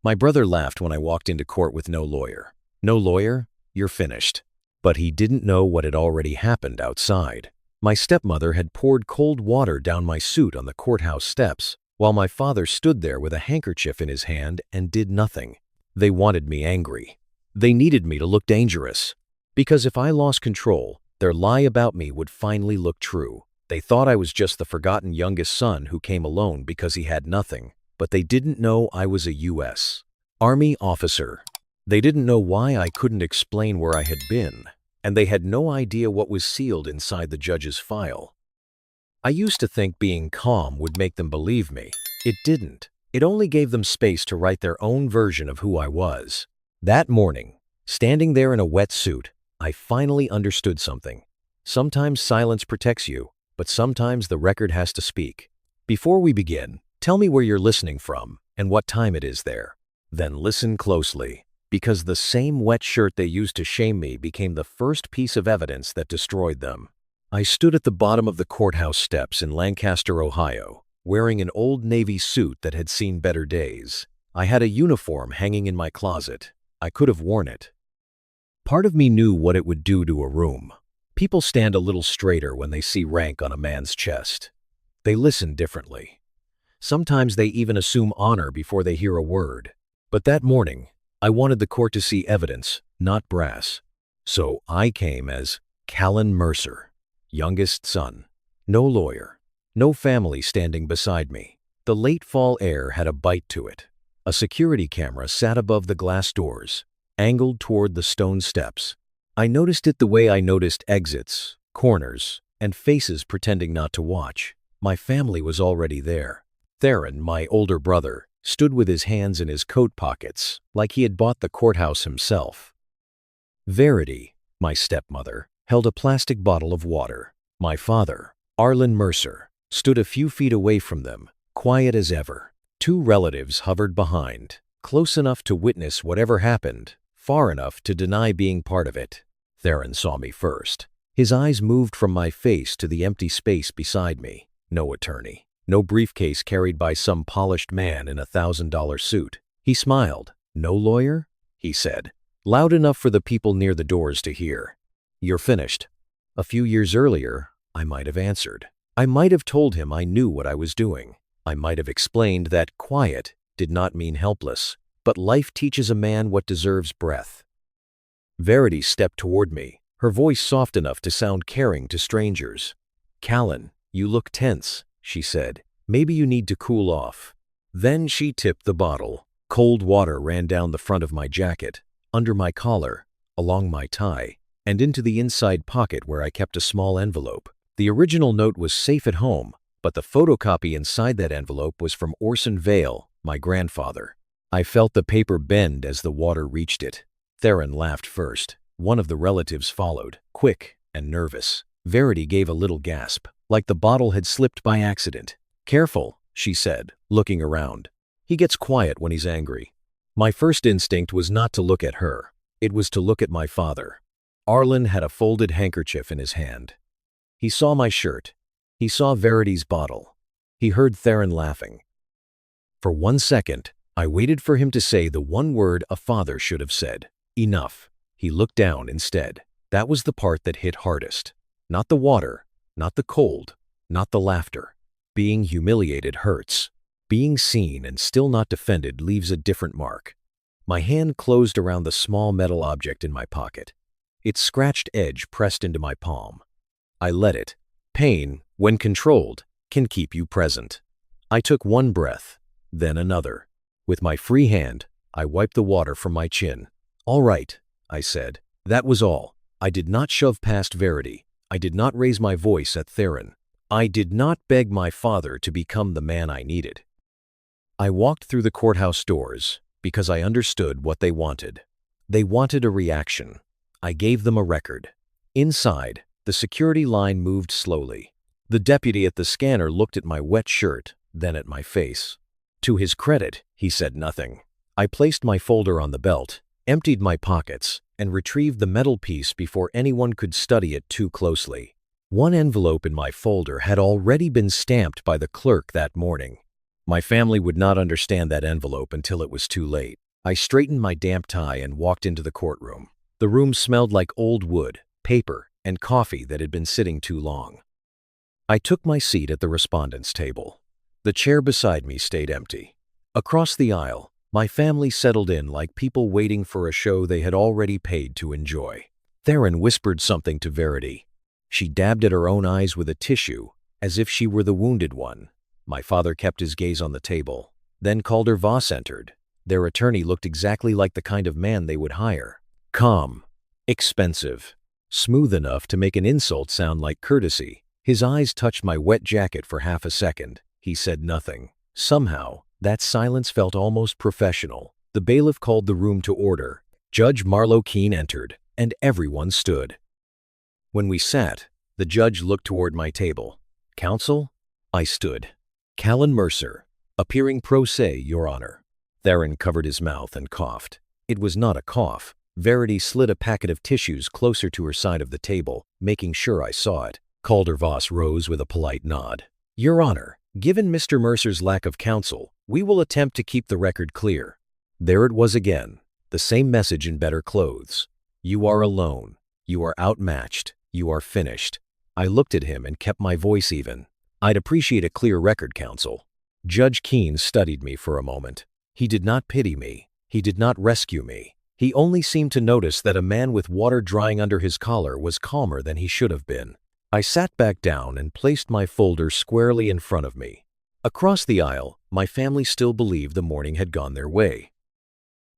My brother laughed when I walked into court with no lawyer. No lawyer? You're finished. But he didn't know what had already happened outside. My stepmother had poured cold water down my suit on the courthouse steps, while my father stood there with a handkerchief in his hand and did nothing. They wanted me angry. They needed me to look dangerous. Because if I lost control, their lie about me would finally look true. They thought I was just the forgotten youngest son who came alone because he had nothing, but they didn't know I was a U.S. Army officer. They didn't know why I couldn't explain where I had been, and they had no idea what was sealed inside the judge's file. I used to think being calm would make them believe me. It didn't. It only gave them space to write their own version of who I was. That morning, standing there in a wet suit, I finally understood something. Sometimes silence protects you, but sometimes the record has to speak. Before we begin, tell me where you're listening from and what time it is there. Then listen closely, because the same wet shirt they used to shame me became the first piece of evidence that destroyed them. I stood at the bottom of the courthouse steps in Lancaster, Ohio, wearing an old Navy suit that had seen better days. I had a uniform hanging in my closet. I could have worn it. Part of me knew what it would do to a room. People stand a little straighter when they see rank on a man's chest. They listen differently. Sometimes they even assume honor before they hear a word. But that morning, I wanted the court to see evidence, not brass. So I came as Callan Mercer, youngest son. No lawyer, no family standing beside me. The late fall air had a bite to it. A security camera sat above the glass doors, angled toward the stone steps. I noticed it the way I noticed exits, corners, and faces pretending not to watch. My family was already there. Theron, my older brother, stood with his hands in his coat pockets, like he had bought the courthouse himself. Verity, my stepmother, held a plastic bottle of water. My father, Arlen Mercer, stood a few feet away from them, quiet as ever. Two relatives hovered behind, close enough to witness whatever happened, far enough to deny being part of it. Theron saw me first. His eyes moved from my face to the empty space beside me. No attorney. No briefcase carried by some polished man in a $1,000 suit. He smiled. No lawyer? He said, loud enough for the people near the doors to hear. You're finished. A few years earlier, I might have answered. I might have told him I knew what I was doing. I might have explained that quiet did not mean helpless, but life teaches a man what deserves breath. Verity stepped toward me, her voice soft enough to sound caring to strangers. Callan, you look tense, she said. Maybe you need to cool off. Then she tipped the bottle. Cold water ran down the front of my jacket, under my collar, along my tie, and into the inside pocket where I kept a small envelope. The original note was safe at home, but the photocopy inside that envelope was from Orson Vale, my grandfather. I felt the paper bend as the water reached it. Theron laughed first. One of the relatives followed, quick and nervous. Verity gave a little gasp, like the bottle had slipped by accident. Careful, she said, looking around. He gets quiet when he's angry. My first instinct was not to look at her. It was to look at my father. Arlen had a folded handkerchief in his hand. He saw my shirt. He saw Verity's bottle. He heard Theron laughing. For 1 second, I waited for him to say the one word a father should have said. Enough. He looked down instead. That was the part that hit hardest. Not the water, not the cold, not the laughter. Being humiliated hurts. Being seen and still not defended leaves a different mark. My hand closed around the small metal object in my pocket. Its scratched edge pressed into my palm. I let it. Pain, when controlled, can keep you present. I took one breath, then another. With my free hand, I wiped the water from my chin. All right, I said. That was all. I did not shove past Verity. I did not raise my voice at Theron. I did not beg my father to become the man I needed. I walked through the courthouse doors because I understood what they wanted. They wanted a reaction. I gave them a record. Inside, the security line moved slowly. The deputy at the scanner looked at my wet shirt, then at my face. To his credit, he said nothing. I placed my folder on the belt, emptied my pockets, and retrieved the metal piece before anyone could study it too closely. One envelope in my folder had already been stamped by the clerk that morning. My family would not understand that envelope until it was too late. I straightened my damp tie and walked into the courtroom. The room smelled like old wood, paper, and coffee that had been sitting too long. I took my seat at the respondent's table. The chair beside me stayed empty. Across the aisle, my family settled in like people waiting for a show they had already paid to enjoy. Theron whispered something to Verity. She dabbed at her own eyes with a tissue, as if she were the wounded one. My father kept his gaze on the table. Then Calder Voss entered. Their attorney looked exactly like the kind of man they would hire. Calm, expensive, smooth enough to make an insult sound like courtesy. His eyes touched my wet jacket for half a second. He said nothing. Somehow, that silence felt almost professional. The bailiff called the room to order. Judge Marlowe Keene entered, and everyone stood. When we sat, the judge looked toward my table. Counsel? I stood. Callan Mercer, appearing pro se, Your Honor. Theron covered his mouth and coughed. It was not a cough. Verity slid a packet of tissues closer to her side of the table, making sure I saw it. Calder Voss rose with a polite nod. Your Honor, given Mr. Mercer's lack of counsel, we will attempt to keep the record clear. There it was again, the same message in better clothes. You are alone. You are outmatched. You are finished. I looked at him and kept my voice even. I'd appreciate a clear record, counsel. Judge Keene studied me for a moment. He did not pity me. He did not rescue me. He only seemed to notice that a man with water drying under his collar was calmer than he should have been. I sat back down and placed my folder squarely in front of me. Across the aisle, my family still believed the morning had gone their way.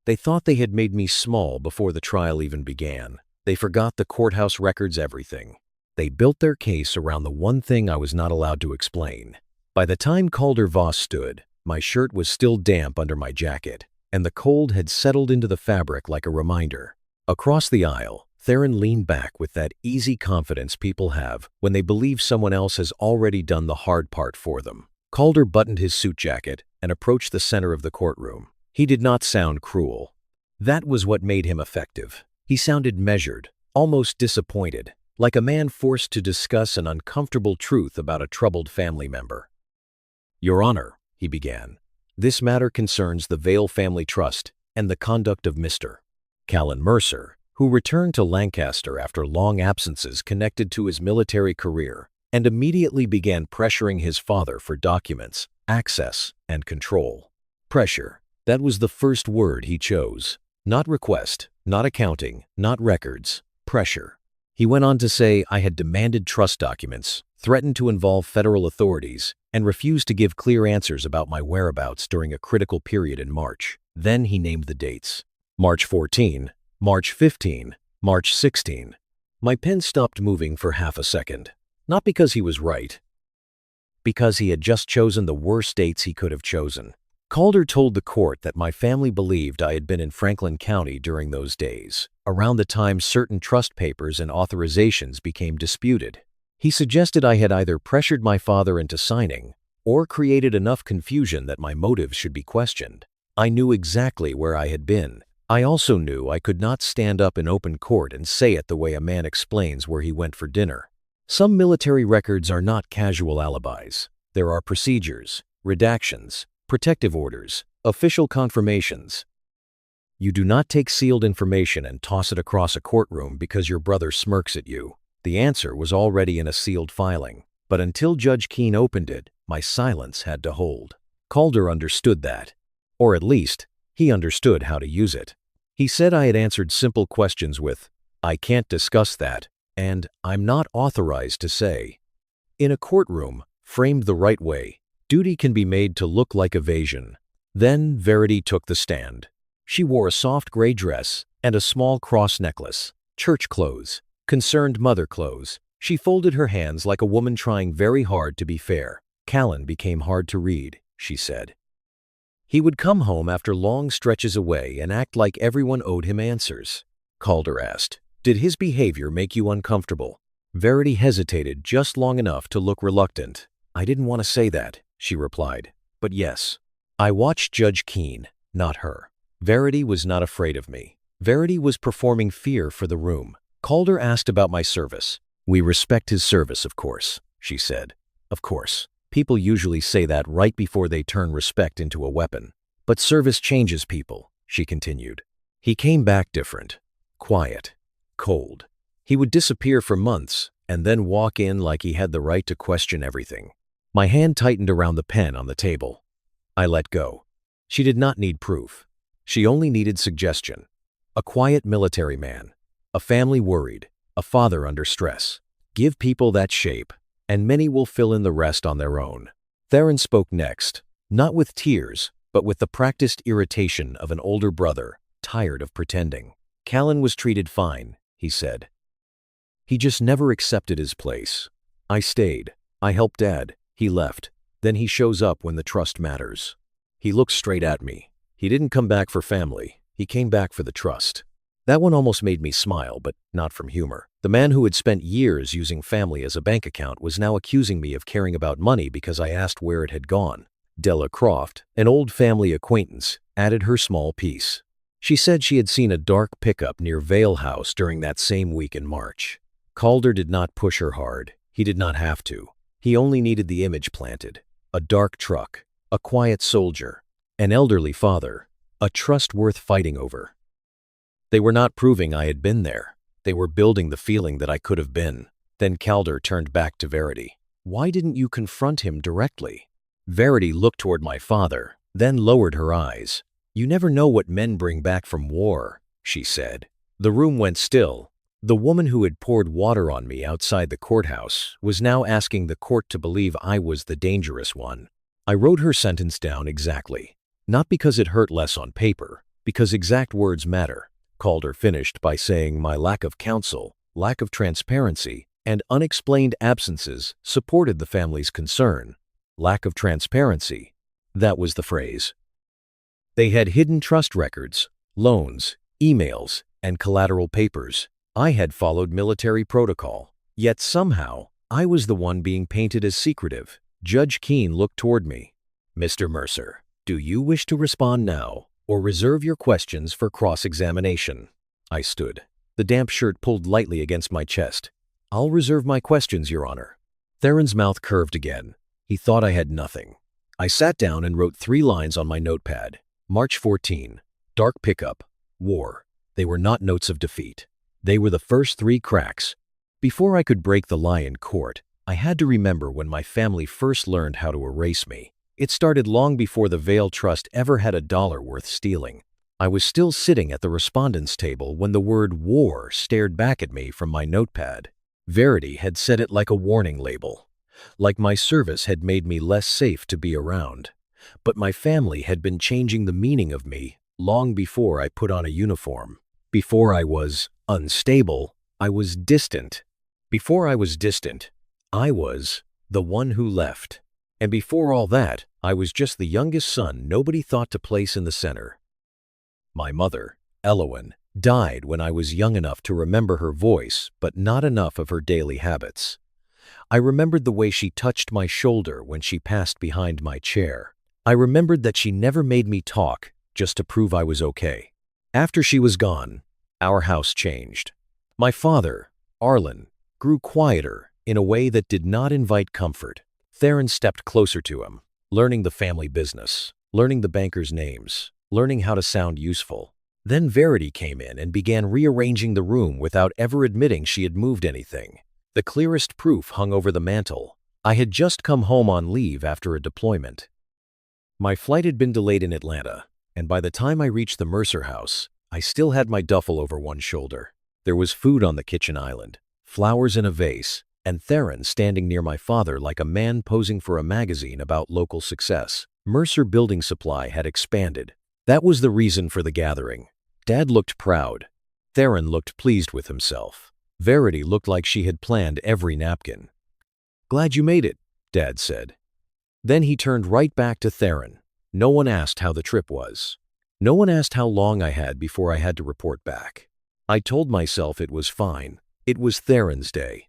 They thought they had made me small before the trial even began. They forgot the courthouse records everything. They built their case around the one thing I was not allowed to explain. By the time Calder Voss stood, my shirt was still damp under my jacket, and the cold had settled into the fabric like a reminder. Across the aisle, Theron leaned back with that easy confidence people have when they believe someone else has already done the hard part for them. Calder buttoned his suit jacket and approached the center of the courtroom. He did not sound cruel. That was what made him effective. He sounded measured, almost disappointed, like a man forced to discuss an uncomfortable truth about a troubled family member. Your Honor, he began, this matter concerns the Vale family trust and the conduct of Mr. Callan Mercer, who returned to Lancaster after long absences connected to his military career and immediately began pressuring his father for documents, access, and control. Pressure. That was the first word he chose. Not request, not accounting, not records. Pressure. He went on to say I had demanded trust documents, threatened to involve federal authorities, and refused to give clear answers about my whereabouts during a critical period in March. Then he named the dates. March 14, March 15, March 16. My pen stopped moving for half a second. Not because he was right. Because he had just chosen the worst dates he could have chosen. Calder told the court that my family believed I had been in Franklin County during those days, around the time certain trust papers and authorizations became disputed. He suggested I had either pressured my father into signing or created enough confusion that my motives should be questioned. I knew exactly where I had been. I also knew I could not stand up in open court and say it the way a man explains where he went for dinner. Some military records are not casual alibis. There are procedures, redactions, protective orders, official confirmations. You do not take sealed information and toss it across a courtroom because your brother smirks at you. The answer was already in a sealed filing, but until Judge Keene opened it, my silence had to hold. Calder understood that, or at least, he understood how to use it. He said I had answered simple questions with, I can't discuss that, and I'm not authorized to say. In a courtroom, framed the right way, duty can be made to look like evasion. Then Verity took the stand. She wore a soft gray dress and a small cross necklace, church clothes, concerned mother clothes. She folded her hands like a woman trying very hard to be fair. Callan became hard to read, she said. He would come home after long stretches away and act like everyone owed him answers. Calder asked, did his behavior make you uncomfortable? Verity hesitated just long enough to look reluctant. I didn't want to say that, she replied, but yes. I watched Judge Keene, not her. Verity was not afraid of me. Verity was performing fear for the room. Calder asked about my service. We respect his service, of course, she said. Of course. People usually say that right before they turn respect into a weapon. But service changes people, she continued. He came back different. Quiet. Cold. He would disappear for months and then walk in like he had the right to question everything. My hand tightened around the pen on the table. I let go. She did not need proof. She only needed suggestion. A quiet military man. A family worried. A father under stress. Give people that shape, and many will fill in the rest on their own. Theron spoke next, not with tears, but with the practiced irritation of an older brother, tired of pretending. Callan was treated fine, he said. He just never accepted his place. I stayed. I helped Dad. He left. Then he shows up when the trust matters. He looked straight at me. He didn't come back for family. He came back for the trust. That one almost made me smile, but not from humor. The man who had spent years using family as a bank account was now accusing me of caring about money because I asked where it had gone. Della Croft, an old family acquaintance, added her small piece. She said she had seen a dark pickup near Vale House during that same week in March. Calder did not push her hard. He did not have to. He only needed the image planted. A dark truck. A quiet soldier. An elderly father. A trust worth fighting over. They were not proving I had been there. They were building the feeling that I could have been. Then Calder turned back to Verity. Why didn't you confront him directly? Verity looked toward my father, then lowered her eyes. You never know what men bring back from war, she said. The room went still. The woman who had poured water on me outside the courthouse was now asking the court to believe I was the dangerous one. I wrote her sentence down exactly. Not because it hurt less on paper, because exact words matter. Calder finished by saying my lack of counsel, lack of transparency, and unexplained absences supported the family's concern. Lack of transparency. That was the phrase. They had hidden trust records, loans, emails, and collateral papers. I had followed military protocol. Yet somehow, I was the one being painted as secretive. Judge Keene looked toward me. Mr. Mercer, do you wish to respond now, or reserve your questions for cross-examination? I stood. The damp shirt pulled lightly against my chest. I'll reserve my questions, Your Honor. Theron's mouth curved again. He thought I had nothing. I sat down and wrote 3 lines on my notepad. March 14. Dark pickup. War. They were not notes of defeat. They were the first 3 cracks. Before I could break the lie in court, I had to remember when my family first learned how to erase me. It started long before the Vale Trust ever had $1 worth stealing. I was still sitting at the respondent's table when the word war stared back at me from my notepad. Verity had said it like a warning label. Like my service had made me less safe to be around. But my family had been changing the meaning of me long before I put on a uniform. Before I was unstable, I was distant. Before I was distant, I was the one who left. And before all that, I was just the youngest son nobody thought to place in the center. My mother, Elowen, died when I was young enough to remember her voice, but not enough of her daily habits. I remembered the way she touched my shoulder when she passed behind my chair. I remembered that she never made me talk just to prove I was okay. After she was gone, our house changed. My father, Arlen, grew quieter in a way that did not invite comfort. Theron stepped closer to him, learning the family business, learning the bankers' names, learning how to sound useful. Then Verity came in and began rearranging the room without ever admitting she had moved anything. The clearest proof hung over the mantel. I had just come home on leave after a deployment. My flight had been delayed in Atlanta, and by the time I reached the Mercer house, I still had my duffel over one shoulder. There was food on the kitchen island, flowers in a vase, and Theron standing near my father like a man posing for a magazine about local success. Mercer Building Supply had expanded. That was the reason for the gathering. Dad looked proud. Theron looked pleased with himself. Verity looked like she had planned every napkin. "Glad you made it," Dad said. Then he turned right back to Theron. No one asked how the trip was. No one asked how long I had before I had to report back. I told myself it was fine. It was Theron's day.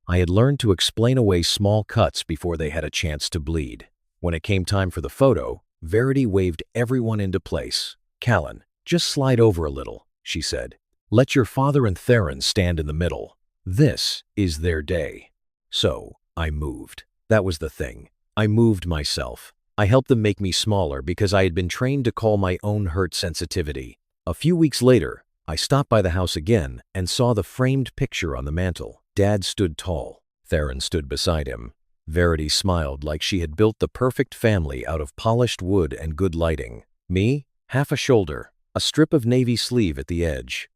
I had learned to explain away small cuts before they had a chance to bleed. When it came time for the photo, Verity waved everyone into place. "Callan, just slide over a little," she said. "Let your father and Theron stand in the middle. This is their day." So I moved. That was the thing. I moved myself. I helped them make me smaller because I had been trained to call my own hurt sensitivity. A few weeks later, I stopped by the house again and saw the framed picture on the mantel. Dad stood tall. Theron stood beside him. Verity smiled like she had built the perfect family out of polished wood and good lighting. Me, half a shoulder, a strip of navy sleeve at the edge.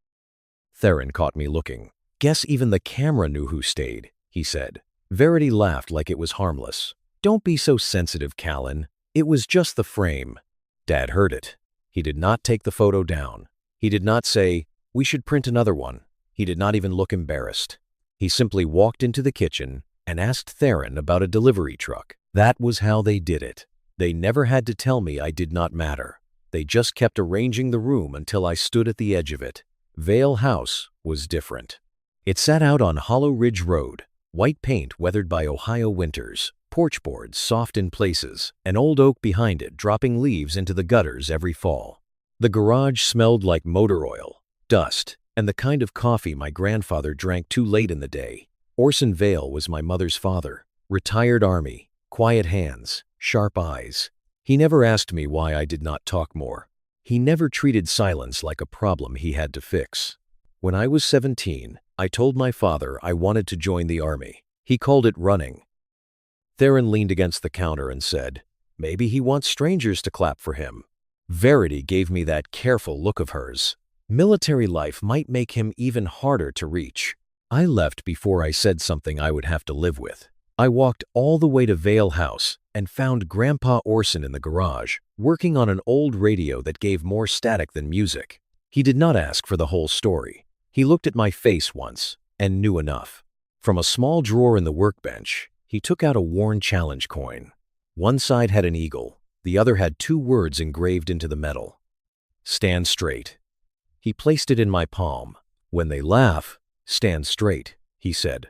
Theron caught me looking. Guess even the camera knew who stayed, he said. Verity laughed like it was harmless. Don't be so sensitive, Callan. It was just the frame. Dad heard it. He did not take the photo down. He did not say, "We should print another one." He did not even look embarrassed. He simply walked into the kitchen and asked Theron about a delivery truck. That was how they did it. They never had to tell me I did not matter. They just kept arranging the room until I stood at the edge of it. Vale House was different. It sat out on Hollow Ridge Road, white paint weathered by Ohio winters, porch boards soft in places, an old oak behind it dropping leaves into the gutters every fall. The garage smelled like motor oil, dust, and the kind of coffee my grandfather drank too late in the day. Orson Vale was my mother's father, retired Army, quiet hands, sharp eyes. He never asked me why I did not talk more. He never treated silence like a problem he had to fix. When I was 17, I told my father I wanted to join the Army. He called it running. Theron leaned against the counter and said, "Maybe he wants strangers to clap for him." Verity gave me that careful look of hers. Military life might make him even harder to reach. I left before I said something I would have to live with. I walked all the way to Vale House and found Grandpa Orson in the garage, working on an old radio that gave more static than music. He did not ask for the whole story. He looked at my face once and knew enough. From a small drawer in the workbench, he took out a worn challenge coin. One side had an eagle, the other had 2 words engraved into the metal. "Stand straight." He placed it in my palm. "When they laugh, stand straight," he said.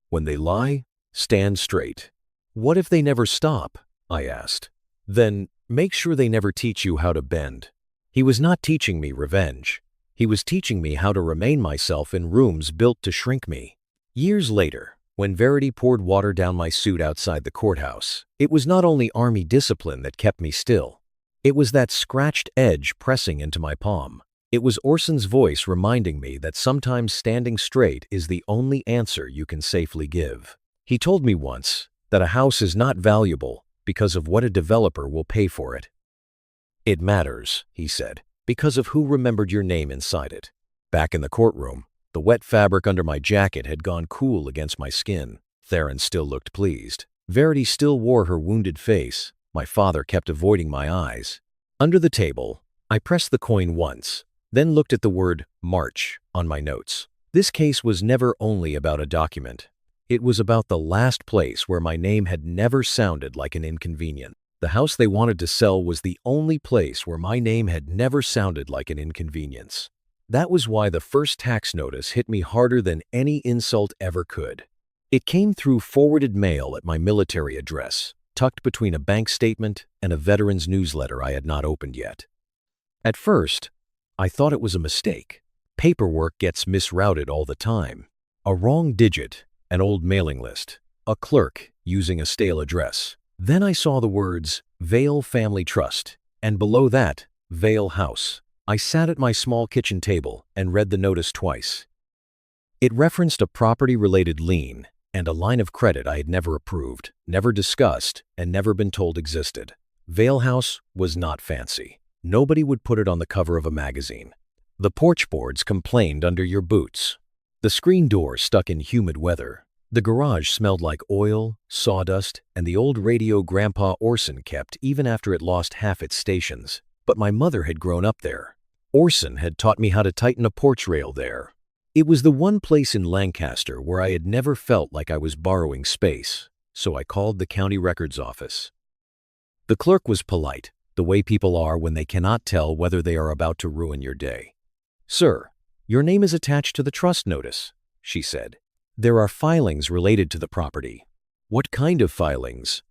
"When they lie, stand straight." "What if they never stop?" I asked. "Then make sure they never teach you how to bend." He was not teaching me revenge. He was teaching me how to remain myself in rooms built to shrink me. Years later, when Verity poured water down my suit outside the courthouse, it was not only Army discipline that kept me still. It was that scratched edge pressing into my palm. It was Orson's voice reminding me that sometimes standing straight is the only answer you can safely give. He told me once that a house is not valuable because of what a developer will pay for it. "It matters," he said, "because of who remembered your name inside it." Back in the courtroom, the wet fabric under my jacket had gone cool against my skin. Theron still looked pleased. Verity still wore her wounded face. My father kept avoiding my eyes. Under the table, I pressed the coin once, then looked at the word March on my notes. This case was never only about a document. It was about the last place where my name had never sounded like an inconvenience. The house they wanted to sell was the only place where my name had never sounded like an inconvenience. That was why the first tax notice hit me harder than any insult ever could. It came through forwarded mail at my military address, tucked between a bank statement and a veteran's newsletter I had not opened yet. At first, I thought it was a mistake. Paperwork gets misrouted all the time. A wrong digit, an old mailing list, a clerk using a stale address. Then I saw the words Vale Family Trust, and below that, Vale House. I sat at my small kitchen table and read the notice twice. It referenced a property-related lien and a line of credit I had never approved, never discussed, and never been told existed. Vale House was not fancy. Nobody would put it on the cover of a magazine. The porch boards complained under your boots. The screen door stuck in humid weather. The garage smelled like oil, sawdust, and the old radio Grandpa Orson kept even after it lost half its stations. But my mother had grown up there. Orson had taught me how to tighten a porch rail there. It was the one place in Lancaster where I had never felt like I was borrowing space, so I called the county records office. The clerk was polite, the way people are when they cannot tell whether they are about to ruin your day. "Sir, your name is attached to the trust notice," she said. "There are filings related to the property." "What kind of filings?"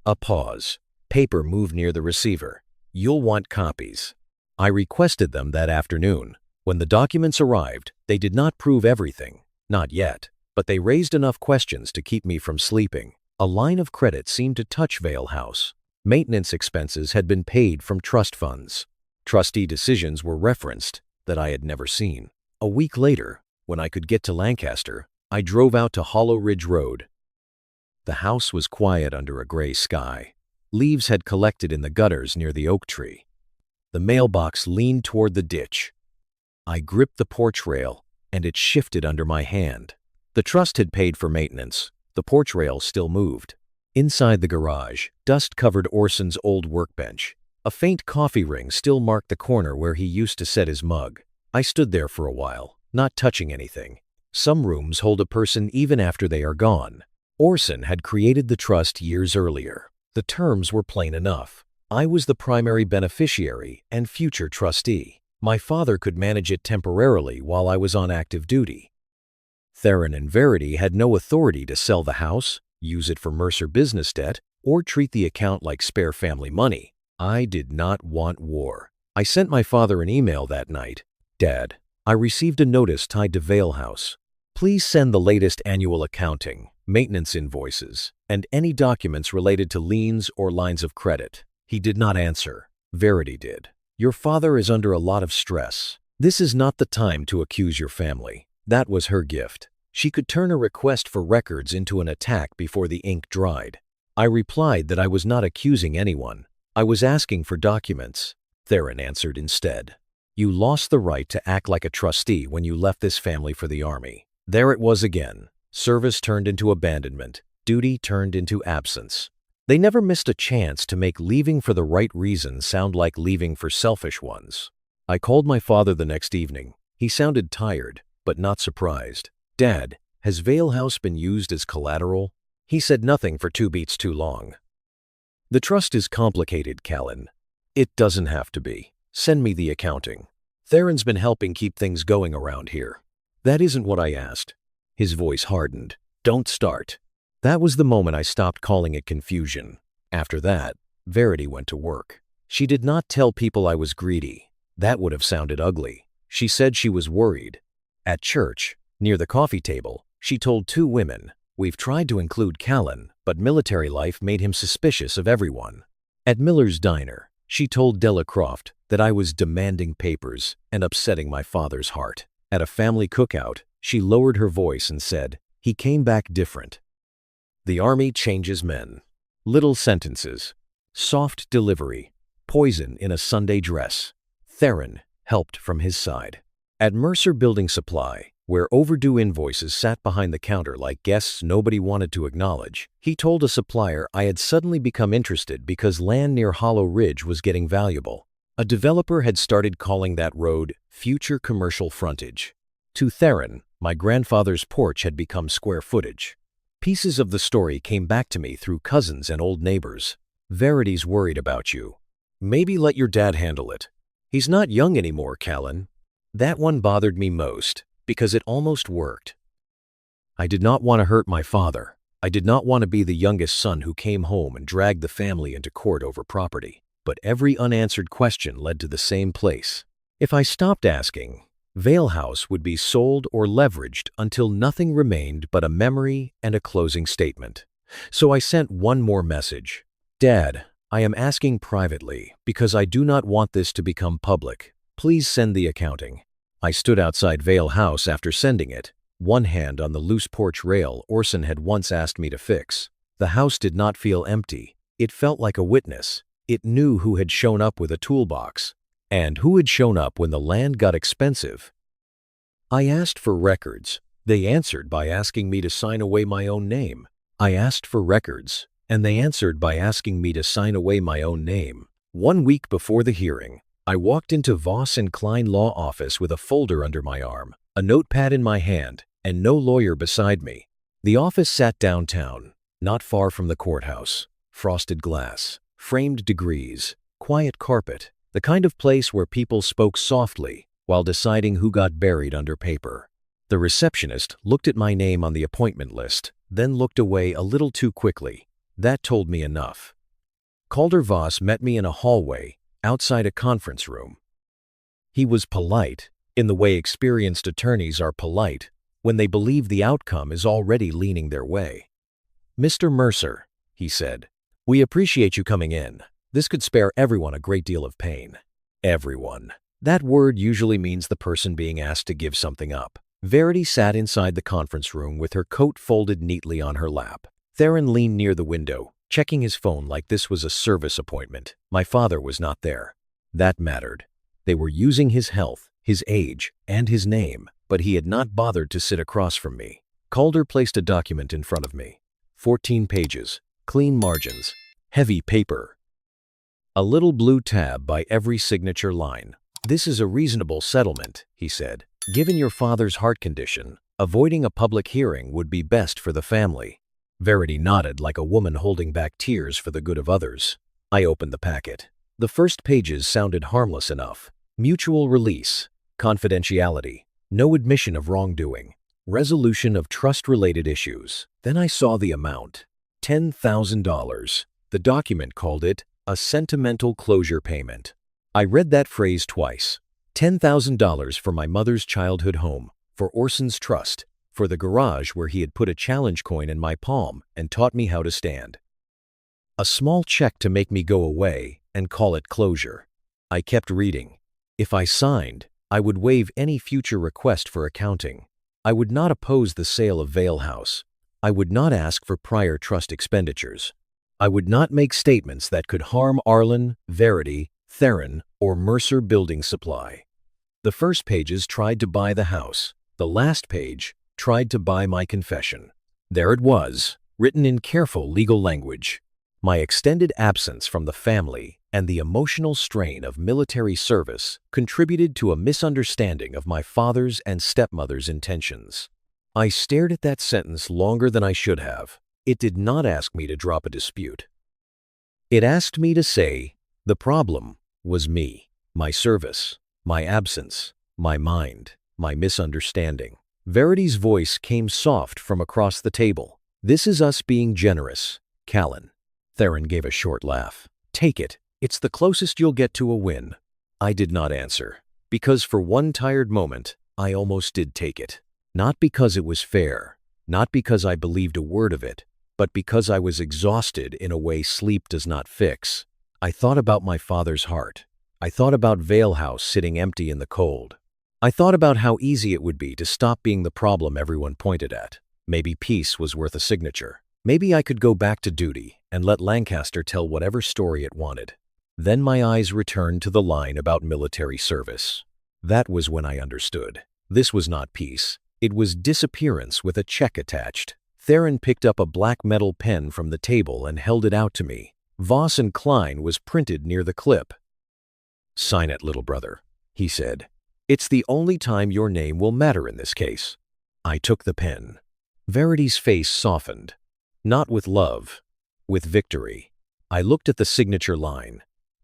A pause. Paper moved near the receiver. "You'll want copies." I requested them that afternoon. When the documents arrived, they did not prove everything, not yet, but they raised enough questions to keep me from sleeping. A line of credit seemed to touch Vale House. Maintenance expenses had been paid from trust funds. Trustee decisions were referenced that I had never seen. A week later, when I could get to Lancaster, I drove out to Hollow Ridge Road. The house was quiet under a gray sky. Leaves had collected in the gutters near the oak tree. The mailbox leaned toward the ditch. I gripped the porch rail, and it shifted under my hand. The trust had paid for maintenance. The porch rail still moved. Inside the garage, dust covered Orson's old workbench. A faint coffee ring still marked the corner where he used to set his mug. I stood there for a while, not touching anything. Some rooms hold a person even after they are gone. Orson had created the trust years earlier. The terms were plain enough. I was the primary beneficiary and future trustee. My father could manage it temporarily while I was on active duty. Theron and Verity had no authority to sell the house, use it for Mercer business debt, or treat the account like spare family money. I did not want war. I sent my father an email that night. Dad, I received a notice tied to Vale House. Please send the latest annual accounting, maintenance invoices, and any documents related to liens or lines of credit. He did not answer. Verity did. Your father is under a lot of stress. This is not the time to accuse your family. That was her gift. She could turn a request for records into an attack before the ink dried. I replied that I was not accusing anyone. I was asking for documents. Theron answered instead. You lost the right to act like a trustee when you left this family for the Army. There it was again. Service turned into abandonment. Duty turned into absence. They never missed a chance to make leaving for the right reason sound like leaving for selfish ones. I called my father the next evening. He sounded tired, but not surprised. Dad, has Vale House been used as collateral? He said nothing for 2 beats too long. The trust is complicated, Callan. It doesn't have to be. Send me the accounting. Theron's been helping keep things going around here. That isn't what I asked. His voice hardened. Don't start. That was the moment I stopped calling it confusion. After that, Verity went to work. She did not tell people I was greedy. That would have sounded ugly. She said she was worried. At church, near the coffee table, she told 2 women, "We've tried to include Callan, but military life made him suspicious of everyone." At Miller's Diner, she told Della Croft that I was demanding papers and upsetting my father's heart. At a family cookout, she lowered her voice and said, "He came back different." The Army changes men. Little sentences. Soft delivery. Poison in a Sunday dress. Theron helped from his side. At Mercer Building Supply, where overdue invoices sat behind the counter like guests nobody wanted to acknowledge, he told a supplier I had suddenly become interested because land near Hollow Ridge was getting valuable. A developer had started calling that road future commercial frontage. To Theron, my grandfather's porch had become square footage. Pieces of the story came back to me through cousins and old neighbors. Verity's worried about you. Maybe let your dad handle it. He's not young anymore, Callan. That one bothered me most, because it almost worked. I did not want to hurt my father. I did not want to be the youngest son who came home and dragged the family into court over property. But every unanswered question led to the same place. If I stopped asking, Vale House would be sold or leveraged until nothing remained but a memory and a closing statement. So I sent one more message. Dad, I am asking privately because I do not want this to become public. Please send the accounting. I stood outside Vale House after sending it, one hand on the loose porch rail Orson had once asked me to fix. The house did not feel empty. It felt like a witness. It knew who had shown up with a toolbox. And who had shown up when the land got expensive. I asked for records. They answered by asking me to sign away my own name. I asked for records, and they answered by asking me to sign away my own name. 1 week before the hearing, I walked into Voss and Klein Law Office with a folder under my arm, a notepad in my hand, and no lawyer beside me. The office sat downtown, not far from the courthouse. Frosted glass, framed degrees, quiet carpet. The kind of place where people spoke softly while deciding who got buried under paper. The receptionist looked at my name on the appointment list, then looked away a little too quickly. That told me enough. Calder Voss met me in a hallway outside a conference room. He was polite, in the way experienced attorneys are polite when they believe the outcome is already leaning their way. "Mr. Mercer," he said, "we appreciate you coming in. This could spare everyone a great deal of pain." Everyone. That word usually means the person being asked to give something up. Verity sat inside the conference room with her coat folded neatly on her lap. Theron leaned near the window, checking his phone like this was a service appointment. My father was not there. That mattered. They were using his health, his age, and his name, but he had not bothered to sit across from me. Calder placed a document in front of me. 14 pages, clean margins, heavy paper. A little blue tab by every signature line. "This is a reasonable settlement," he said. "Given your father's heart condition, avoiding a public hearing would be best for the family." Verity nodded like a woman holding back tears for the good of others. I opened the packet. The first pages sounded harmless enough. Mutual release, confidentiality, no admission of wrongdoing, resolution of trust-related issues. Then I saw the amount. $10,000. The document called it a sentimental closure payment. I read that phrase twice. $10,000 for my mother's childhood home, for Orson's trust, for the garage where he had put a challenge coin in my palm and taught me how to stand. A small check to make me go away and call it closure. I kept reading. If I signed, I would waive any future request for accounting. I would not oppose the sale of Vale House. I would not ask for prior trust expenditures. I would not make statements that could harm Arlen, Verity, Theron, or Mercer Building Supply. The first pages tried to buy the house. The last page tried to buy my confession. There it was, written in careful legal language. My extended absence from the family and the emotional strain of military service contributed to a misunderstanding of my father's and stepmother's intentions. I stared at that sentence longer than I should have. It did not ask me to drop a dispute. It asked me to say, the problem was me, my service, my absence, my mind, my misunderstanding. Verity's voice came soft from across the table. "This is us being generous, Callan." Theron gave a short laugh. "Take it. It's the closest you'll get to a win." I did not answer, because for one tired moment, I almost did take it. Not because it was fair, not because I believed a word of it, but because I was exhausted in a way sleep does not fix. I thought about my father's heart. I thought about Vale House sitting empty in the cold. I thought about how easy it would be to stop being the problem everyone pointed at. Maybe peace was worth a signature. Maybe I could go back to duty and let Lancaster tell whatever story it wanted. Then my eyes returned to the line about military service. That was when I understood. This was not peace. It was disappearance with a check attached. Theron picked up a black metal pen from the table and held it out to me. Voss and Klein was printed near the clip. "Sign it, little brother," he said. "It's the only time your name will matter in this case." I took the pen. Verity's face softened. Not with love, with victory. I looked at the signature line.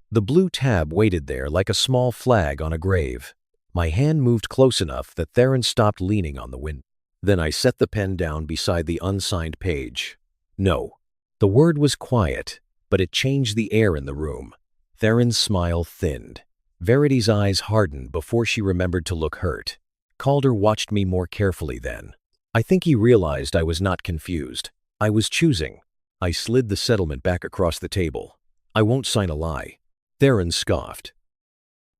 The blue tab waited there like a small flag on a grave. My hand moved close enough that Theron stopped leaning on the window. Then I set the pen down beside the unsigned page. No. The word was quiet, but it changed the air in the room. Theron's smile thinned. Verity's eyes hardened before she remembered to look hurt. Calder watched me more carefully then. I think he realized I was not confused. I was choosing. I slid the settlement back across the table. "I won't sign a lie." Theron scoffed.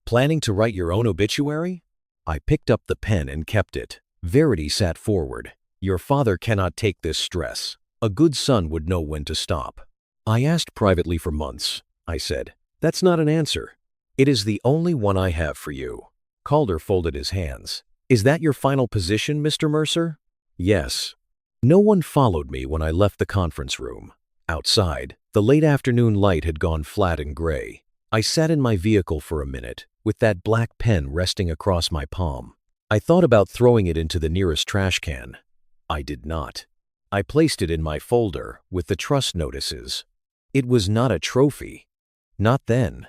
"Planning to write your own obituary?" I picked up the pen and kept it. Verity sat forward. "Your father cannot take this stress. A good son would know when to stop." "I asked privately for months," I said. "That's not an answer." "It is the only one I have for you." Calder folded his hands. "Is that your final position, Mr. Mercer?" "Yes." No one followed me when I left the conference room. Outside, the late afternoon light had gone flat and gray. I sat in my vehicle for a minute, with that black pen resting across my palm. I thought about throwing it into the nearest trash can. I did not. I placed it in my folder with the trust notices. It was not a trophy. Not then.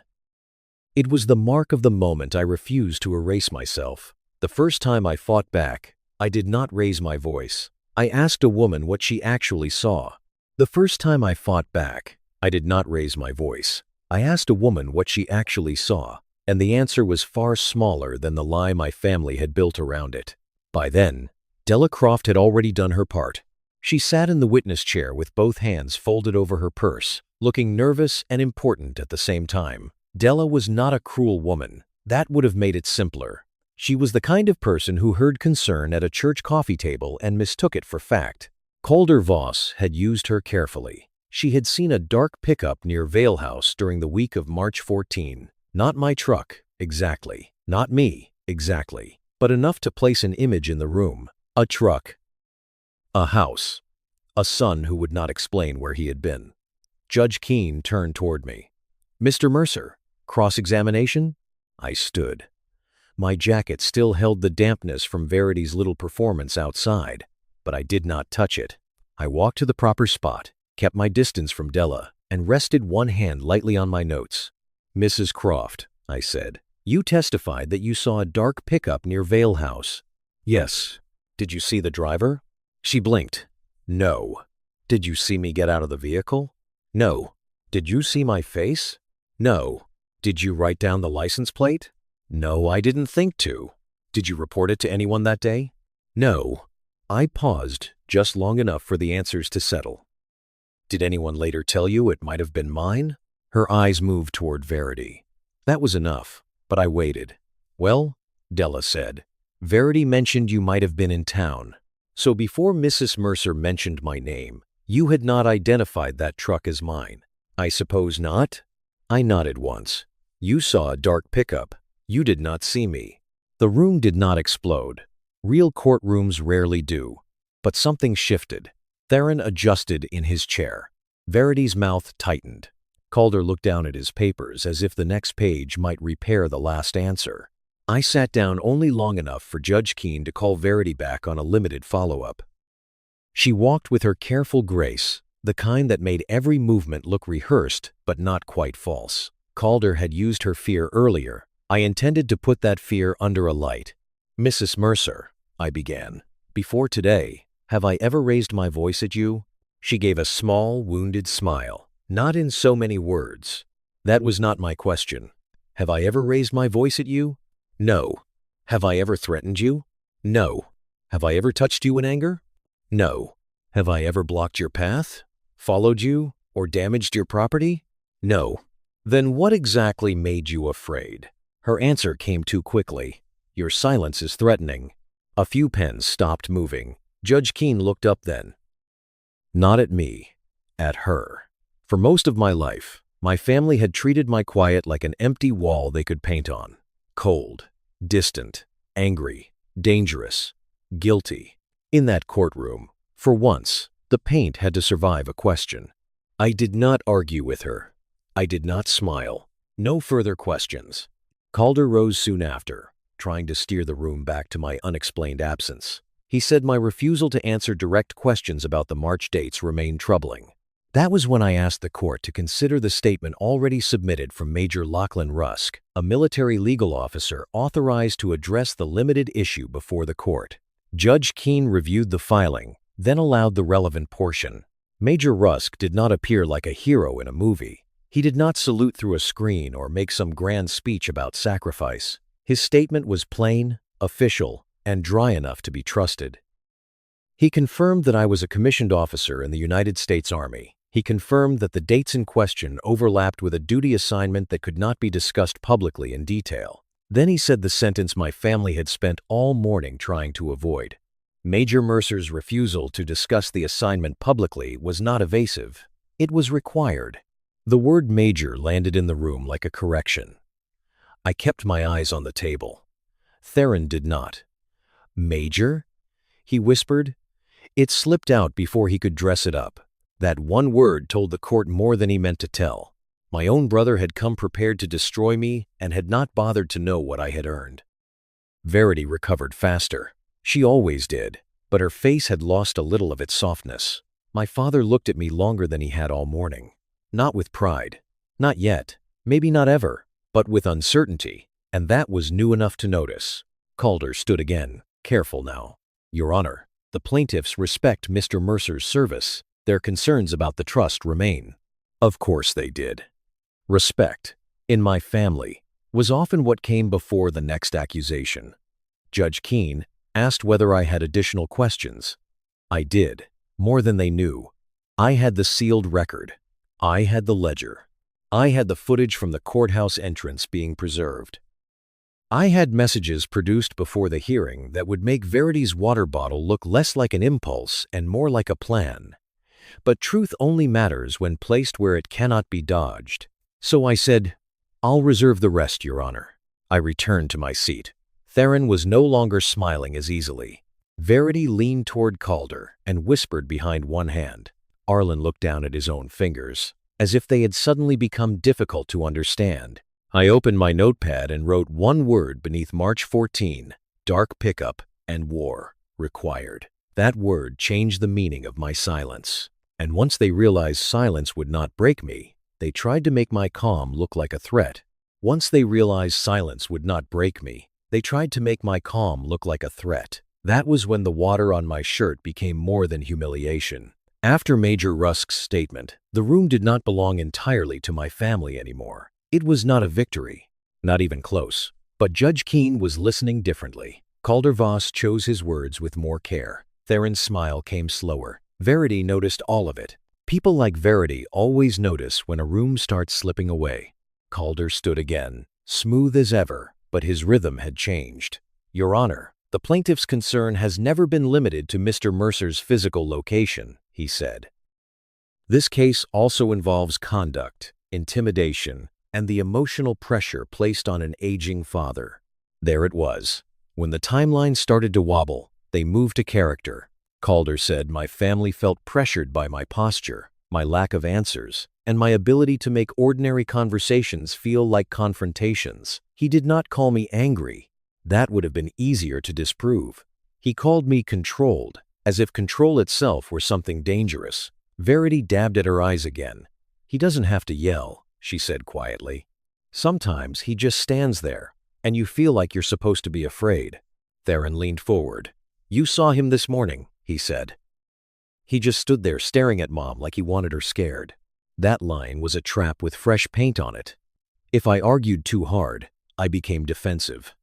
It was the mark of the moment I refused to erase myself. The first time I fought back, I did not raise my voice. I asked a woman what she actually saw. The first time I fought back, I did not raise my voice. I asked a woman what she actually saw, and the answer was far smaller than the lie my family had built around it. By then, Della Croft had already done her part. She sat in the witness chair with both hands folded over her purse, looking nervous and important at the same time. Della was not a cruel woman. That would have made it simpler. She was the kind of person who heard concern at a church coffee table and mistook it for fact. Calder Voss had used her carefully. She had seen a dark pickup near Vale House during the week of March 14. Not my truck, exactly. Not me, exactly. But enough to place an image in the room. A truck. A house. A son who would not explain where he had been. Judge Keene turned toward me. "Mr. Mercer, cross-examination?" I stood. My jacket still held the dampness from Verity's little performance outside, but I did not touch it. I walked to the proper spot, kept my distance from Della, and rested one hand lightly on my notes. "Mrs. Croft," I said, "you testified that you saw a dark pickup near Vale House." "Yes." "Did you see the driver?" She blinked. "No." "Did you see me get out of the vehicle?" "No." "Did you see my face?" "No." "Did you write down the license plate?" "No, I didn't think to." "Did you report it to anyone that day?" "No." I paused just long enough for the answers to settle. "Did anyone later tell you it might have been mine?" Her eyes moved toward Verity. That was enough, but I waited. "Well," Della said, "Verity mentioned you might have been in town. So before Mrs. Mercer mentioned my name, you had not identified that truck as mine." "I suppose not?" I nodded once. "You saw a dark pickup. You did not see me." The room did not explode. Real courtrooms rarely do. But something shifted. Theron adjusted in his chair. Verity's mouth tightened. Calder looked down at his papers as if the next page might repair the last answer. I sat down only long enough for Judge Keene to call Verity back on a limited follow-up. She walked with her careful grace, the kind that made every movement look rehearsed but not quite false. Calder had used her fear earlier. I intended to put that fear under a light. "Mrs. Mercer," I began, "before today, have I ever raised my voice at you?" She gave a small, wounded smile. "Not in so many words." "That was not my question. Have I ever raised my voice at you?" "No." "Have I ever threatened you?" "No." "Have I ever touched you in anger?" "No." "Have I ever blocked your path, followed you, or damaged your property?" "No." "Then what exactly made you afraid?" Her answer came too quickly. "Your silence is threatening." A few pens stopped moving. Judge Keene looked up then. Not at me, at her. For most of my life, my family had treated my quiet like an empty wall they could paint on. Cold, distant, angry, dangerous, guilty. In that courtroom, for once, the paint had to survive a question. I did not argue with her. I did not smile. No further questions. Calder rose soon after, trying to steer the room back to my unexplained absence. He said my refusal to answer direct questions about the March dates remained troubling. That was when I asked the court to consider the statement already submitted from Major Lachlan Rusk, a military legal officer authorized to address the limited issue before the court. Judge Keene reviewed the filing, then allowed the relevant portion. Major Rusk did not appear like a hero in a movie. He did not salute through a screen or make some grand speech about sacrifice. His statement was plain, official, and dry enough to be trusted. He confirmed that I was a commissioned officer in the United States Army. He confirmed that the dates in question overlapped with a duty assignment that could not be discussed publicly in detail. Then he said the sentence my family had spent all morning trying to avoid. Major Mercer's refusal to discuss the assignment publicly was not evasive. It was required. The word major landed in the room like a correction. I kept my eyes on the table. Theron did not. "Major?" he whispered. It slipped out before he could dress it up. That one word told the court more than he meant to tell. My own brother had come prepared to destroy me and had not bothered to know what I had earned. Verity recovered faster. She always did, but her face had lost a little of its softness. My father looked at me longer than he had all morning. Not with pride. Not yet. Maybe not ever. But with uncertainty, and that was new enough to notice. Calder stood again, careful now. "Your Honor, the plaintiffs respect Mr. Mercer's service. Their concerns about the trust remain." Of course they did. Respect, in my family, was often what came before the next accusation. Judge Keene asked whether I had additional questions. I did. More than they knew. I had the sealed record. I had the ledger. I had the footage from the courthouse entrance being preserved. I had messages produced before the hearing that would make Verity's water bottle look less like an impulse and more like a plan. But truth only matters when placed where it cannot be dodged. So I said, "I'll reserve the rest, Your Honor." I returned to my seat. Theron was no longer smiling as easily. Verity leaned toward Calder and whispered behind one hand. Arlen looked down at his own fingers, as if they had suddenly become difficult to understand. I opened my notepad and wrote one word beneath March 14, dark pickup and war required. That word changed the meaning of my silence. And once they realized silence would not break me, they tried to make my calm look like a threat. Once they realized silence would not break me, they tried to make my calm look like a threat. That was when the water on my shirt became more than humiliation. After Major Rusk's statement, the room did not belong entirely to my family anymore. It was not a victory, not even close. But Judge Keene was listening differently. Calder Voss chose his words with more care. Theron's smile came slower. Verity noticed all of it. People like Verity always notice when a room starts slipping away. Calder stood again, smooth as ever, but his rhythm had changed. "Your Honor, the plaintiff's concern has never been limited to Mr. Mercer's physical location," he said. "This case also involves conduct, intimidation, and the emotional pressure placed on an aging father." There it was. When the timeline started to wobble, they moved to character. Calder said my family felt pressured by my posture, my lack of answers, and my ability to make ordinary conversations feel like confrontations. He did not call me angry. That would have been easier to disprove. He called me controlled, as if control itself were something dangerous. Verity dabbed at her eyes again. "He doesn't have to yell," she said quietly. "Sometimes he just stands there, and you feel like you're supposed to be afraid." Theron leaned forward. "You saw him this morning," he said. "He just stood there staring at Mom like he wanted her scared." That line was a trap with fresh paint on it. If I argued too hard, I became defensive.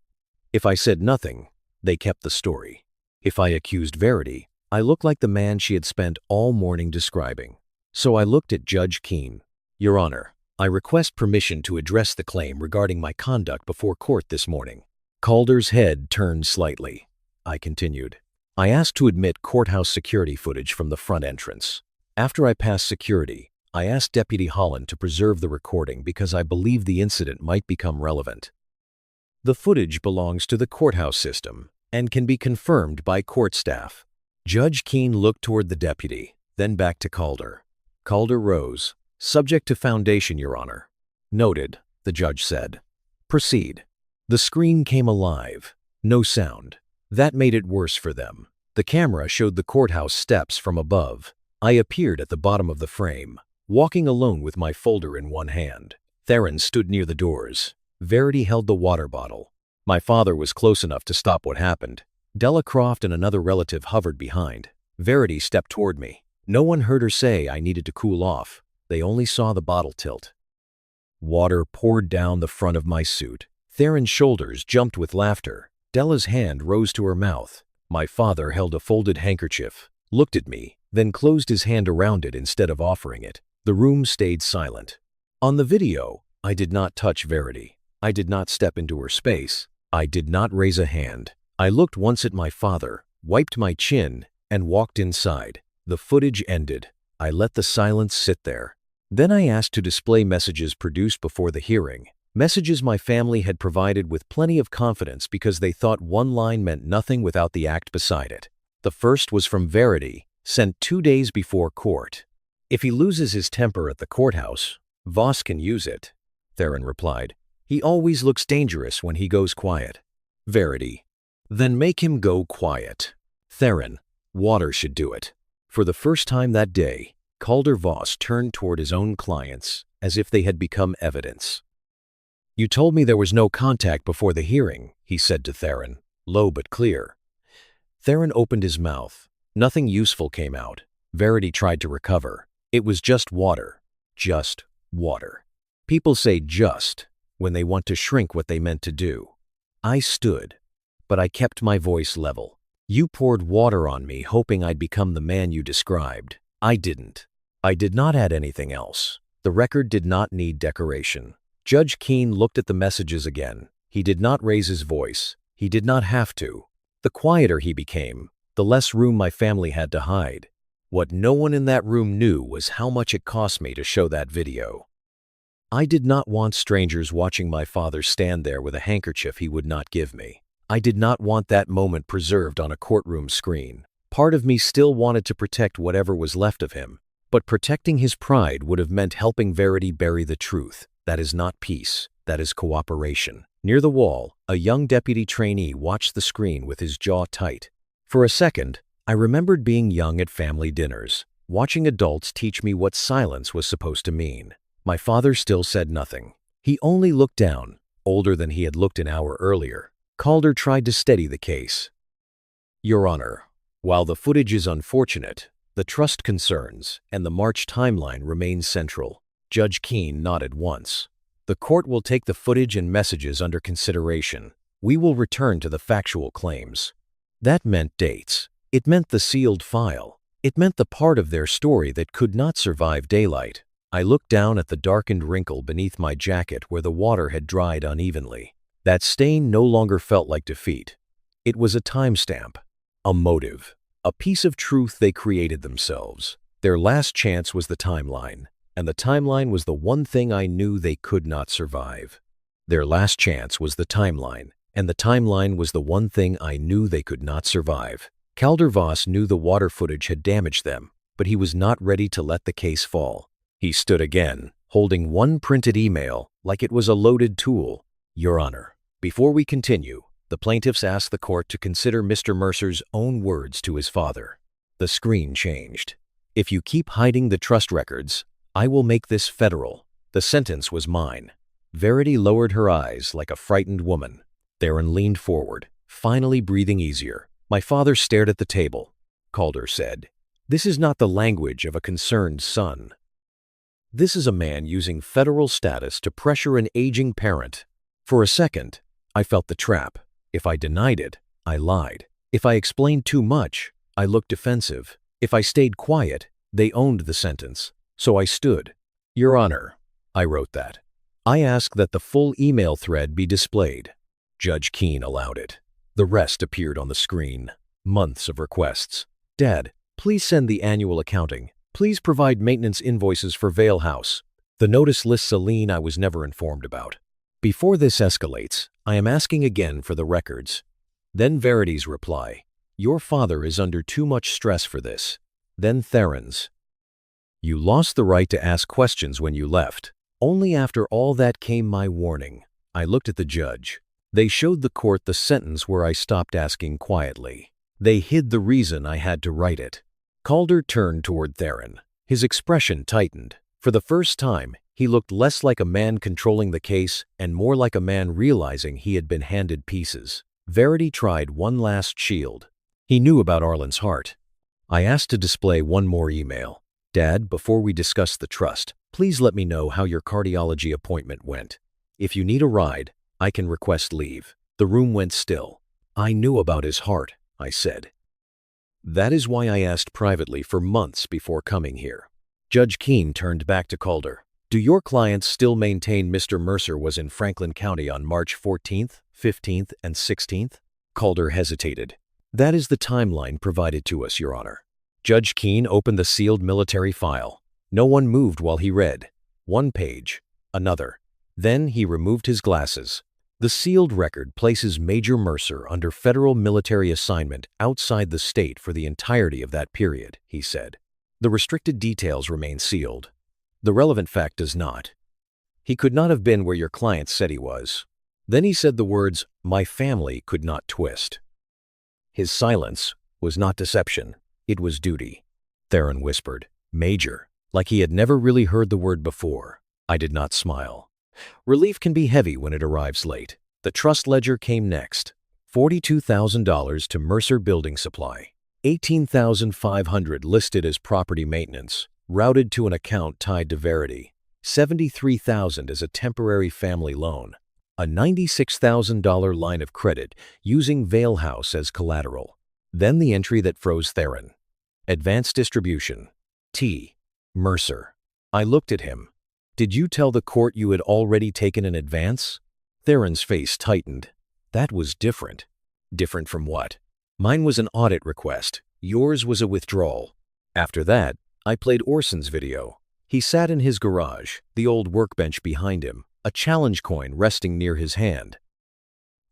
If I said nothing, they kept the story. If I accused Verity, I looked like the man she had spent all morning describing. So I looked at Judge Keene. "Your Honor, I request permission to address the claim regarding my conduct before court this morning." Calder's head turned slightly. I continued. "I asked to admit courthouse security footage from the front entrance. After I passed security, I asked Deputy Holland to preserve the recording because I believed the incident might become relevant. The footage belongs to the courthouse system and can be confirmed by court staff." Judge Keene looked toward the deputy, then back to Calder. Calder rose. "Subject to foundation, Your Honor." "Noted," the judge said. "Proceed." The screen came alive. No sound. That made it worse for them. The camera showed the courthouse steps from above. I appeared at the bottom of the frame, walking alone with my folder in one hand. Theron stood near the doors. Verity held the water bottle. My father was close enough to stop what happened. Della Croft and another relative hovered behind. Verity stepped toward me. No one heard her say I needed to cool off. They only saw the bottle tilt. Water poured down the front of my suit. Theron's shoulders jumped with laughter. Della's hand rose to her mouth. My father held a folded handkerchief, looked at me, then closed his hand around it instead of offering it. The room stayed silent. On the video, I did not touch Verity. I did not step into her space. I did not raise a hand. I looked once at my father, wiped my chin, and walked inside. The footage ended. I let the silence sit there. Then I asked to display messages produced before the hearing. Messages my family had provided with plenty of confidence because they thought one line meant nothing without the act beside it. The first was from Verity, sent 2 days before court. "If he loses his temper at the courthouse, Voss can use it," Theron replied. "He always looks dangerous when he goes quiet." Verity: "Then make him go quiet." Theron: "Water should do it." For the first time that day, Calder Voss turned toward his own clients as if they had become evidence. "You told me there was no contact before the hearing," he said to Theron, low but clear. Theron opened his mouth. Nothing useful came out. Verity tried to recover. It was just water. Just water. People say just when they want to shrink what they meant to do. I stood, but I kept my voice level. You poured water on me hoping I'd become the man you described. I didn't. I did not add anything else. The record did not need decoration. Judge Keene looked at the messages again. He did not raise his voice. He did not have to. The quieter he became, the less room my family had to hide. What no one in that room knew was how much it cost me to show that video. I did not want strangers watching my father stand there with a handkerchief he would not give me. I did not want that moment preserved on a courtroom screen. Part of me still wanted to protect whatever was left of him, but protecting his pride would have meant helping Verity bury the truth. That is not peace. That is cooperation. Near the wall, a young deputy trainee watched the screen with his jaw tight. For a second, I remembered being young at family dinners, watching adults teach me what silence was supposed to mean. My father still said nothing. He only looked down, older than he had looked an hour earlier. Calder tried to steady the case. Your Honor, while the footage is unfortunate, the trust concerns and the March timeline remain central. Judge Keene nodded once. The court will take the footage and messages under consideration. We will return to the factual claims. That meant dates. It meant the sealed file. It meant the part of their story that could not survive daylight. I looked down at the darkened wrinkle beneath my jacket where the water had dried unevenly. That stain no longer felt like defeat. It was a timestamp, a motive, a piece of truth they created themselves. Their last chance was the timeline, and the timeline was the one thing I knew they could not survive. Their last chance was the timeline, and the timeline was the one thing I knew they could not survive. Calder Voss knew the water footage had damaged them, but he was not ready to let the case fall. He stood again, holding one printed email like it was a loaded tool. Your Honor, before we continue, the plaintiffs asked the court to consider Mr. Mercer's own words to his father. The screen changed. If you keep hiding the trust records, I will make this federal. The sentence was mine. Verity lowered her eyes like a frightened woman. Theron leaned forward, finally breathing easier. My father stared at the table. Calder said, "This is not the language of a concerned son. This is a man using federal status to pressure an aging parent." For a second, I felt the trap. If I denied it, I lied. If I explained too much, I looked defensive. If I stayed quiet, they owned the sentence. So I stood. Your Honor, I wrote that. I ask that the full email thread be displayed. Judge Keene allowed it. The rest appeared on the screen. Months of requests. Dad, please send the annual accounting. Please provide maintenance invoices for Vale House. The notice lists a lien I was never informed about. Before this escalates, I am asking again for the records. Then Verity's reply. Your father is under too much stress for this. Then Theron's. You lost the right to ask questions when you left. Only after all that came my warning. I looked at the judge. They showed the court the sentence where I stopped asking quietly. They hid the reason I had to write it. Calder turned toward Theron. His expression tightened. For the first time, he looked less like a man controlling the case and more like a man realizing he had been handed pieces. Verity tried one last shield. He knew about Arlen's heart. I asked to display one more email. Dad, before we discuss the trust, please let me know how your cardiology appointment went. If you need a ride, I can request leave. The room went still. I knew about his heart, I said. That is why I asked privately for months before coming here. Judge Keene turned back to Calder. Do your clients still maintain Mr. Mercer was in Franklin County on March 14th, 15th, and 16th? Calder hesitated. That is the timeline provided to us, Your Honor. Judge Keene opened the sealed military file. No one moved while he read. One page, another. Then he removed his glasses. The sealed record places Major Mercer under federal military assignment outside the state for the entirety of that period, he said. The restricted details remain sealed. The relevant fact does not. He could not have been where your client said he was. Then he said the words, "My family could not twist." His silence was not deception. It was duty. Theron whispered, "Major," like he had never really heard the word before. I did not smile. Relief can be heavy when it arrives late. The trust ledger came next. $42,000 to Mercer Building Supply. $18,500 listed as property maintenance, routed to an account tied to Verity. $73,000 as a temporary family loan. A $96,000 line of credit using Vale House as collateral. Then the entry that froze Theron. Advanced distribution. T. Mercer. I looked at him. Did you tell the court you had already taken an advance? Theron's face tightened. That was different. Different from what? Mine was an audit request. Yours was a withdrawal. After that, I played Orson's video. He sat in his garage, the old workbench behind him, a challenge coin resting near his hand.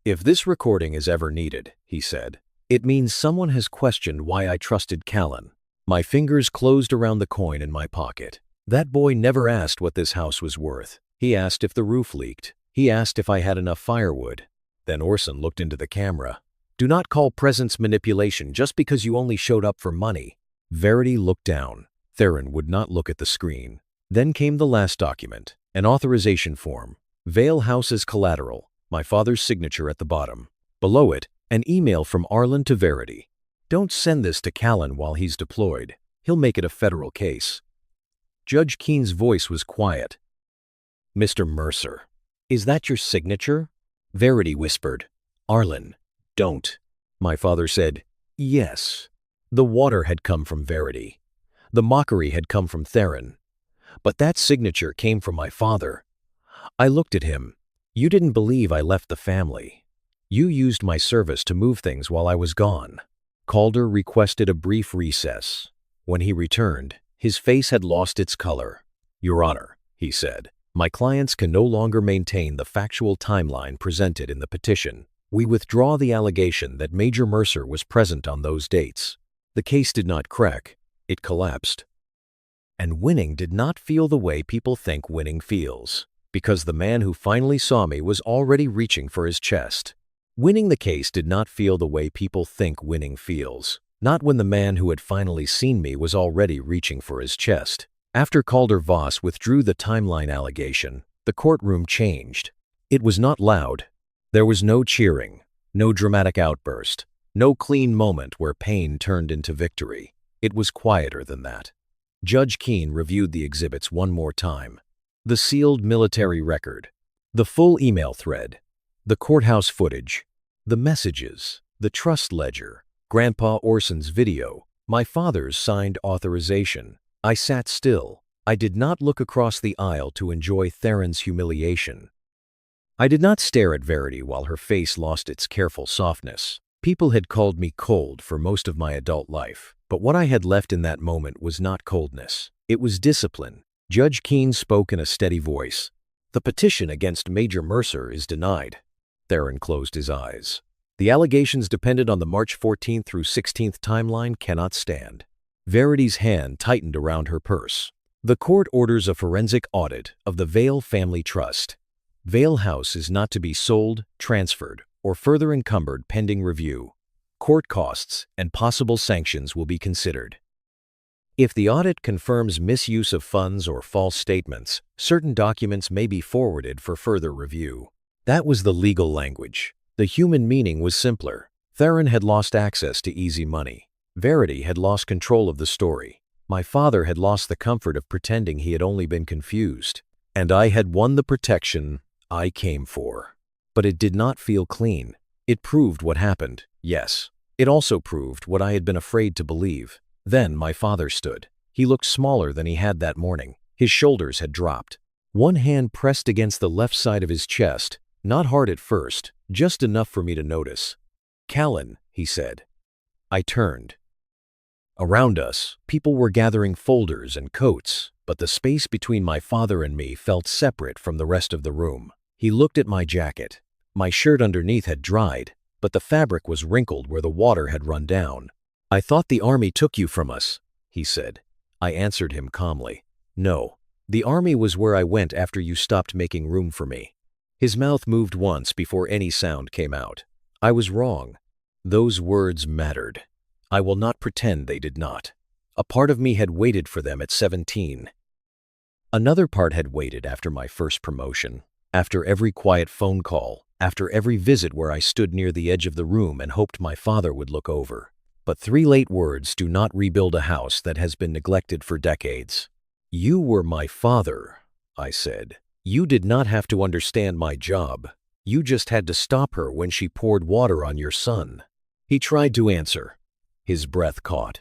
If this recording is ever needed, he said, it means someone has questioned why I trusted Callan. My fingers closed around the coin in my pocket. That boy never asked what this house was worth. He asked if the roof leaked. He asked if I had enough firewood. Then Orson looked into the camera. Do not call presence manipulation just because you only showed up for money. Verity looked down. Theron would not look at the screen. Then came the last document, an authorization form. Vale House's collateral, my father's signature at the bottom. Below it, an email from Arlen to Verity. Don't send this to Callan while he's deployed. He'll make it a federal case. Judge Keene's voice was quiet. Mr. Mercer, is that your signature? Verity whispered. Arlen, don't. My father said, yes. The water had come from Verity. The mockery had come from Theron. But that signature came from my father. I looked at him. You didn't believe I left the family. You used my service to move things while I was gone. Calder requested a brief recess. When he returned, his face had lost its color. Your Honor, he said, my clients can no longer maintain the factual timeline presented in the petition. We withdraw the allegation that Major Mercer was present on those dates. The case did not crack. It collapsed. And winning did not feel the way people think winning feels, because the man who finally saw me was already reaching for his chest. Winning the case did not feel the way people think winning feels, not when the man who had finally seen me was already reaching for his chest. After Calder-Voss withdrew the timeline allegation, the courtroom changed. It was not loud. There was no cheering, no dramatic outburst, no clean moment where pain turned into victory. It was quieter than that. Judge Keene reviewed the exhibits one more time. The sealed military record, the full email thread, the courthouse footage, the messages, the trust ledger, Grandpa Orson's video, my father's signed authorization. I sat still. I did not look across the aisle to enjoy Theron's humiliation. I did not stare at Verity while her face lost its careful softness. People had called me cold for most of my adult life, but what I had left in that moment was not coldness. It was discipline. Judge Keene spoke in a steady voice. The petition against Major Mercer is denied. Theron closed his eyes. The allegations dependent on the March 14th through 16th timeline cannot stand. Verity's hand tightened around her purse. The court orders a forensic audit of the Vale Family Trust. Vale House is not to be sold, transferred, or further encumbered pending review. Court costs and possible sanctions will be considered. If the audit confirms misuse of funds or false statements, certain documents may be forwarded for further review. That was the legal language. The human meaning was simpler. Theron had lost access to easy money. Verity had lost control of the story. My father had lost the comfort of pretending he had only been confused. And I had won the protection I came for. But it did not feel clean. It proved what happened, yes. It also proved what I had been afraid to believe. Then my father stood. He looked smaller than he had that morning. His shoulders had dropped. One hand pressed against the left side of his chest, not hard at first, just enough for me to notice. Callan, he said. I turned. Around us, people were gathering folders and coats, but the space between my father and me felt separate from the rest of the room. He looked at my jacket. My shirt underneath had dried, but the fabric was wrinkled where the water had run down. I thought the army took you from us, he said. I answered him calmly. No, the army was where I went after you stopped making room for me. His mouth moved once before any sound came out. I was wrong. Those words mattered. I will not pretend they did not. A part of me had waited for them at 17. Another part had waited after my first promotion, after every quiet phone call, after every visit where I stood near the edge of the room and hoped my father would look over. But 3 late words do not rebuild a house that has been neglected for decades. You were my father, I said. You did not have to understand my job. You just had to stop her when she poured water on your son. He tried to answer. His breath caught.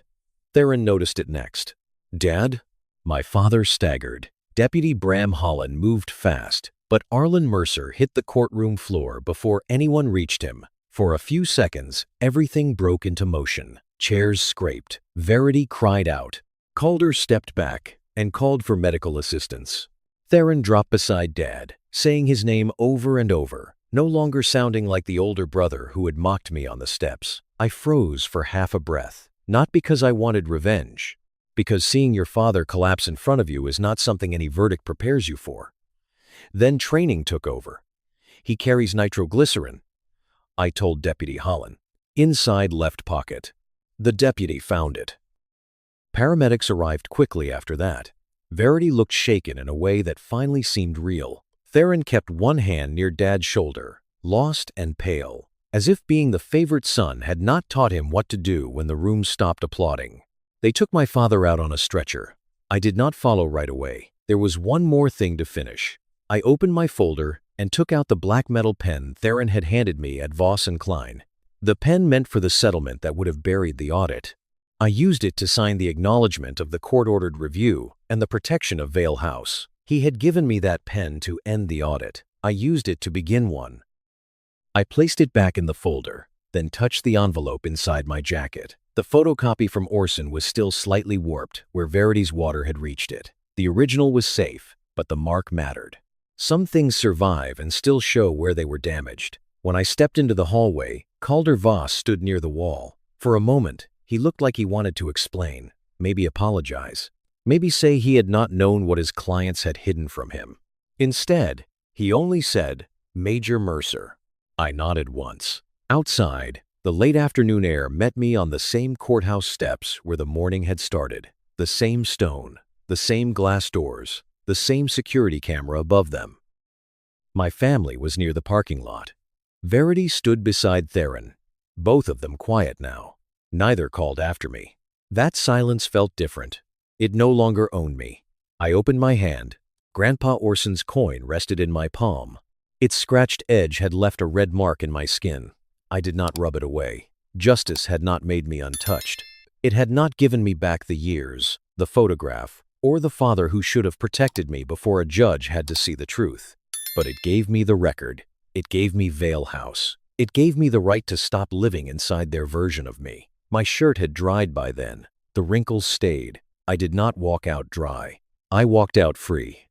Theron noticed it next. "Dad?" My father staggered. Deputy Bram Holland moved fast, but Arlen Mercer hit the courtroom floor before anyone reached him. For a few seconds, everything broke into motion. Chairs scraped. Verity cried out. Calder stepped back and called for medical assistance. Theron dropped beside Dad, saying his name over and over, no longer sounding like the older brother who had mocked me on the steps. I froze for half a breath, not because I wanted revenge, because seeing your father collapse in front of you is not something any verdict prepares you for. Then training took over. "He carries nitroglycerin," I told Deputy Holland. "Inside left pocket." The deputy found it. Paramedics arrived quickly after that. Verity looked shaken in a way that finally seemed real. Theron kept one hand near Dad's shoulder, lost and pale, as if being the favorite son had not taught him what to do when the room stopped applauding. They took my father out on a stretcher. I did not follow right away. There was one more thing to finish. I opened my folder and took out the black metal pen Theron had handed me at Voss & Klein. The pen meant for the settlement that would have buried the audit. I used it to sign the acknowledgement of the court-ordered review and the protection of Vale House. He had given me that pen to end the audit. I used it to begin one. I placed it back in the folder, then touched the envelope inside my jacket. The photocopy from Orson was still slightly warped where Verity's water had reached it. The original was safe, but the mark mattered. Some things survive and still show where they were damaged. When I stepped into the hallway, Calder Voss stood near the wall. For a moment, he looked like he wanted to explain, maybe apologize, maybe say he had not known what his clients had hidden from him. Instead, he only said, "Major Mercer." I nodded once. Outside, the late afternoon air met me on the same courthouse steps where the morning had started. The same stone, the same glass doors, the same security camera above them. My family was near the parking lot. Verity stood beside Theron, both of them quiet now. Neither called after me. That silence felt different. It no longer owned me. I opened my hand. Grandpa Orson's coin rested in my palm. Its scratched edge had left a red mark in my skin. I did not rub it away. Justice had not made me untouched. It had not given me back the years, the photograph, or the father who should have protected me before a judge had to see the truth. But it gave me the record. It gave me Vale House. It gave me the right to stop living inside their version of me. My shirt had dried by then. The wrinkles stayed. I did not walk out dry. I walked out free.